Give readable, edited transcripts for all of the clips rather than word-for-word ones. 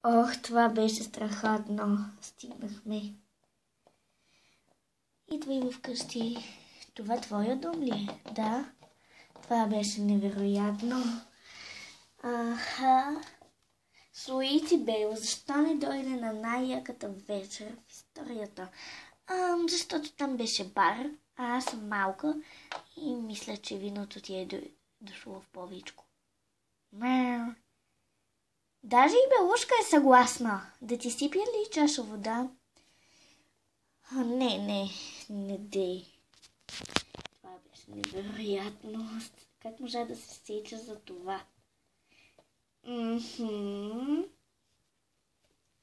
Ох, това беше страхотно. Стигнахме. Идвай вкъщи. Това твоя дом ли е? Да. Това беше невероятно. Аха. Суити Бейл, защо не дойде на най-яката вечер в историята? Защото там беше бар, а аз съм малка и мисля, че виното ти е дошло в повечко. Мяу. Даже и Белушка е съгласна. Да ти сипя ли чаша вода? Не дей. Това беше невероятно. Как можа да се сеча за това?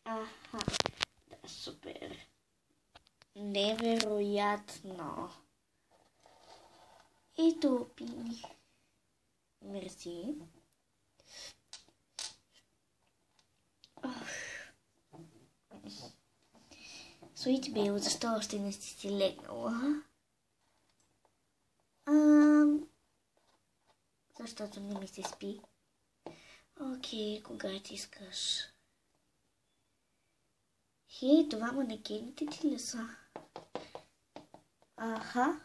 Аха, да, супер. Невероятно. Ето, пини. Мерси. Суити Бейл, защо още не си легнала? Защото не ми се спи. Окей, кога ти искаш? Хей, това манекените ти ли са? Аха.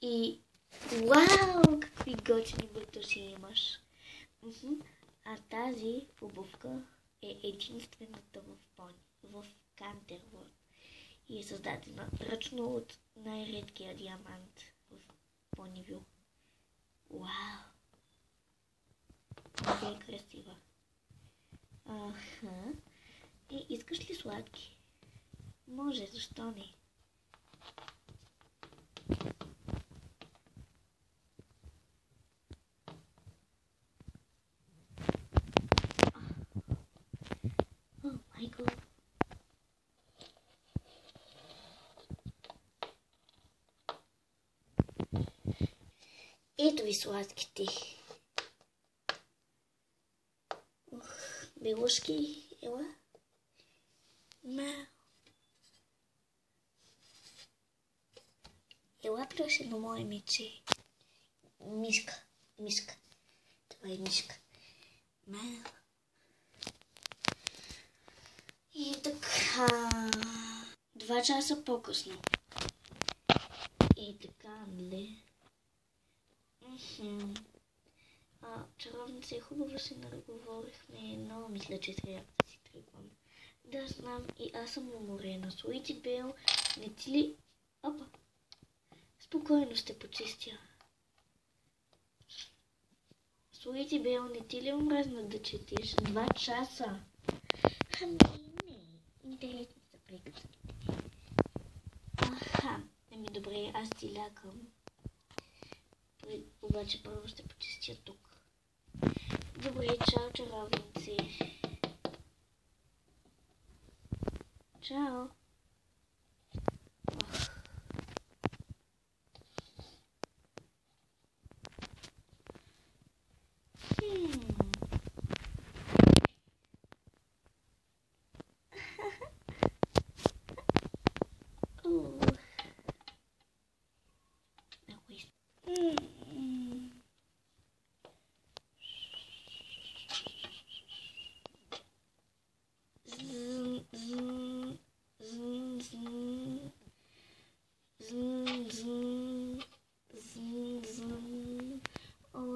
И вау, какви готини бутуши имаш. А тази обувка е единствената в Canterlot и е създадена ръчно от най-редкия диамант в Понивил. Вау! Много е красива. Аха. И искаш ли сладки? Може, защо не? О, Майкъл. Ето ви сладките. Белушки, ела. Ела плюше на мое мече. Мишка. Това е мишка. И така. 2 часа по-късно. И така, нали? Чаровница, хубаво се наговорихме, но мисля, че трябва да си тръгвам. Да, знам, и аз съм уморена. Суити Бейл, не ти ли... Опа! Спокойно ще почистя. Суити Бейл, не ти ли омръзна да четеш? 2 часа. Не. Интересни са приказки. Аха. Добре, аз ти лякам. Обаче първо ще почистя тук. Добре, чао, чаровници. Чао.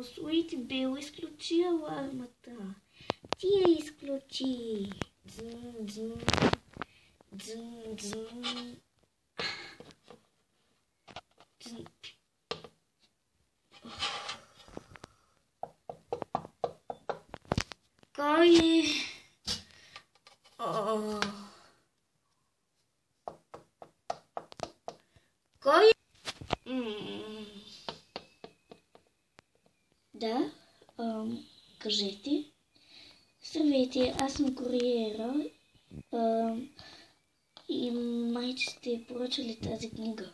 Суити Бейл, изключи алармата. Ти я изключи. Кой е? Кой е? Да, кажете. Здравейте, аз съм куриера и майче сте поръчали тази книга.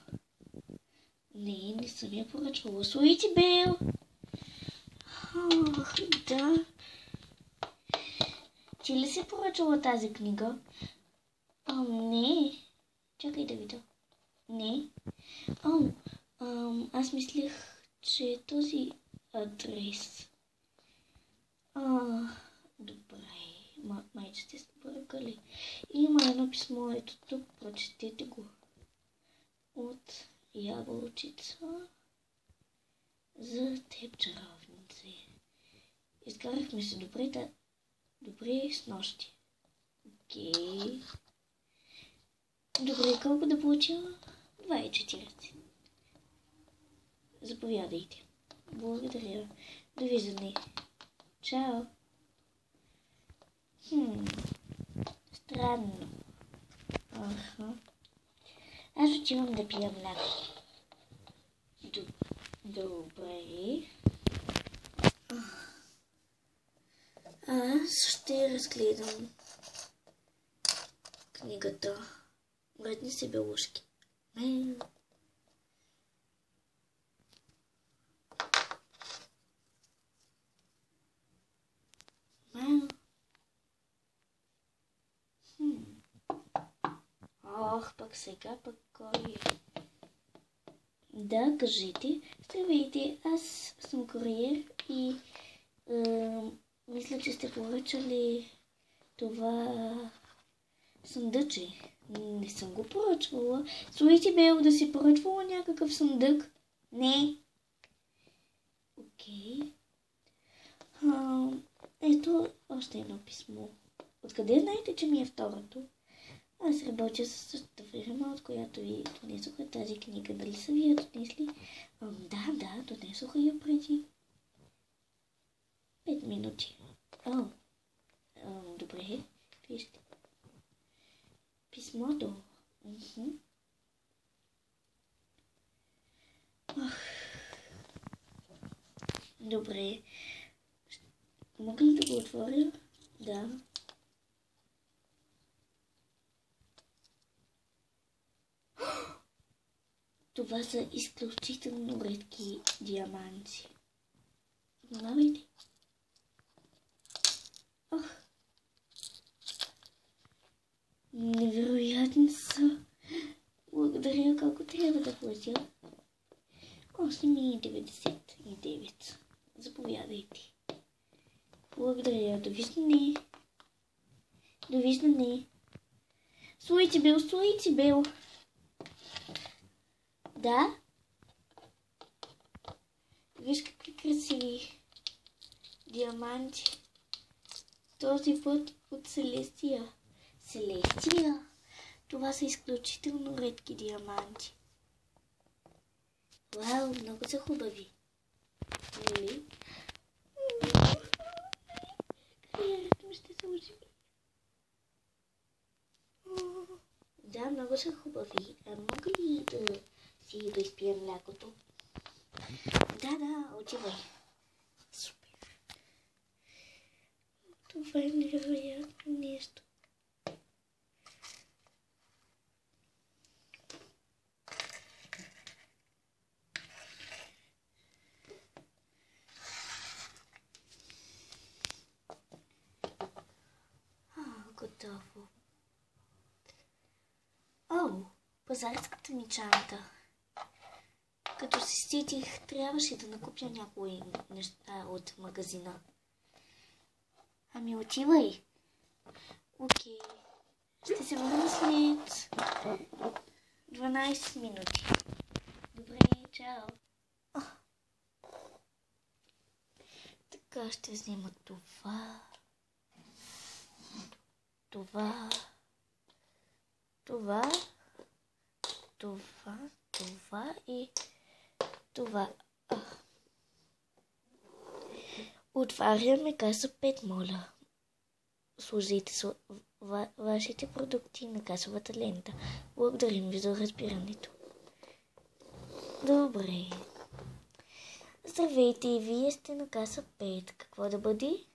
Не съм я поръчвала. Суити Бейл! Да. Ти ли си поръчала тази книга? Не. Чакай да видя. Не. Аз мислех, че е този адрес. Добре. че сте се бъркали. Има едно писмо, ето тук, прочетете го. От ябълчица за теб, чаровници. Изкарахме се добре, добре с нощи. Окей. Добре, колко да получа? 2,40. Заповядайте. Благодаря. Довиждане. Чао. Странно. Аз отивам да пия мляко. Добре. Аз ще разгледам книгата. Вредни си белушки. Пък сега, пък кой? Да, кажете. Здравейте, аз съм куриер и мисля, че сте поръчали това съндъче. Не съм го поръчвала. Суити Бел, да си поръчвала някакъв съндък? Не. Окей. Ето още едно писмо. Откъде знаете, че ми е второто? Аз работя със същата фирма, от която ви донесоха тази книга. Дали са ви я донесли? Да, донесоха я преди 5 минути. Добре, вижте. Писмото. Добре. Мога ли да го отворя? Да. Това са изключително редки диаманти. Внимавайте. Невероятни са. Благодаря, колко трябва да платя. 8,99. Заповядайте. Благодаря. Довиждане. Довиждане. Суити Бел. Да? Виж какви красиви диаманти. Този път от Селестия. Селестия? Това са изключително редки диаманти. Вау, много са хубави. Нали? Кариерата ми ще се оживи. Да, много са хубави. Мога ли да си да изпия млякото? Да, отивай. Супер. Това е невероятно нещо. Готово. Пазарската ми чанта. Като се сетих, трябваше да накупя някои неща от магазина. Ами отивай. Окей. Ще се върна след 12 минути. Добре, чао. Така ще взема това. Това и това. Отваряме каса 5, моля. Сложите вашите продукти на касовата лента. Благодарим ви за разбирането. Добре. Здравейте, и вие сте на каса 5. Какво да бъде?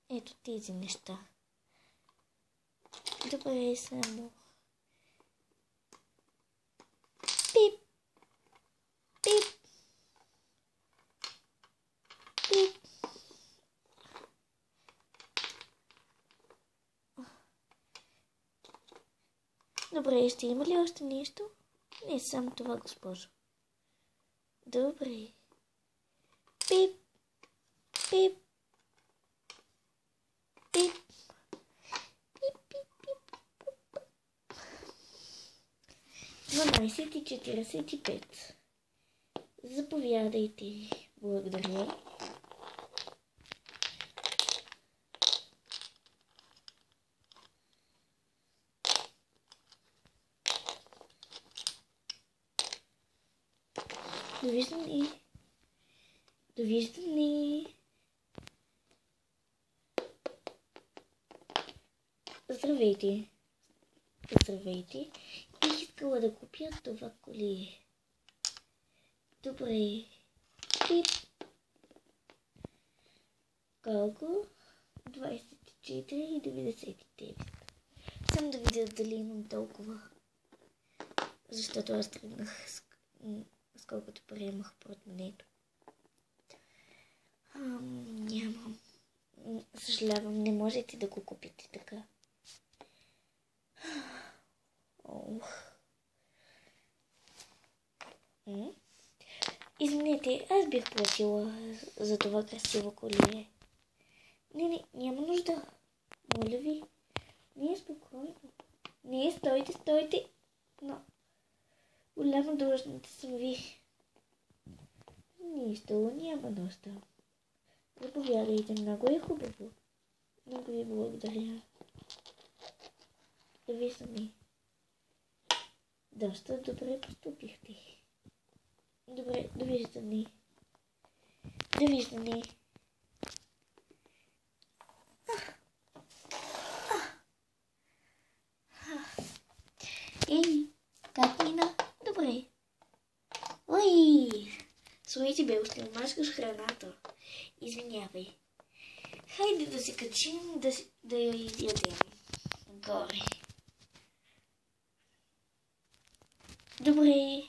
Ето тези неща. Добре, само. Пип. Добре, ще има ли още нещо? Не, само това, госпожо. Добре. Пип. 12:45. Заповядайте. Благодаря. Довиждане. Довиждане. Здравейте. Здравейте. Бих искала да купя това колие. Добре. Пип. Колко? 24,99. Само да видя дали имам толкова. Защото аз тръгнах с колкото пари имах портмонето. Нямам. Съжалявам, не можете да го купите така. Извинете, аз бих платила за това красиво колие. Не, няма нужда. Моля ви. Не, спокойно. Не, стойте. Но голяма длъжната съм ви. Нищо, няма нужда. Заповядайте, много е хубаво. Много ви благодаря. Довиждане. Доста добре поступихте. Добре, довиждане. Довиждане. Ей, как мина? Добре. Ой! Слушайте, бе, още мачкаш храната. Извинявай. Хайде да се качим, да я изядем. Горе. Добре.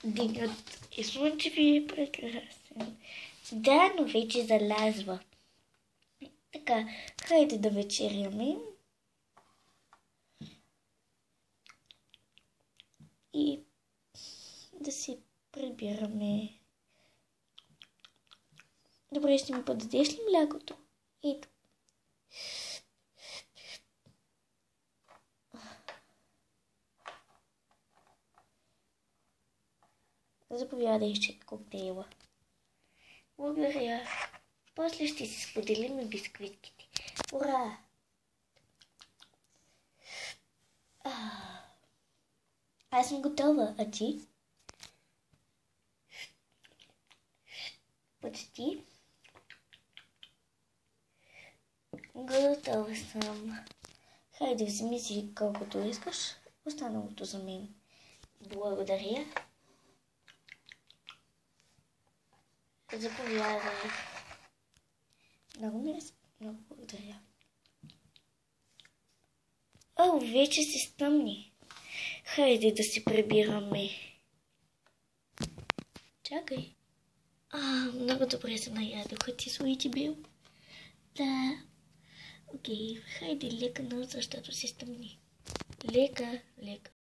Денят е слънчев и е прекрасен. Да, но вече залязва. Така, хайде да вечеряме. И да си прибираме. Добре, ще ми подадеш ли млякото? Ето. Заповядай, ще коктейла. Благодаря. После ще си споделим и бисквитките. Ура! Аз съм готова, а ти? Почти. Готова съм. Хайде, вземи си колкото искаш. Останалото за мен. Благодаря. Заповядай. Много благодаря. Вече се стъмни. Хайде да си прибираме. Чакай. Много добре се наядоха ти, Суити бил. Да. Окей, хайде лека, защото се стъмни. Лека.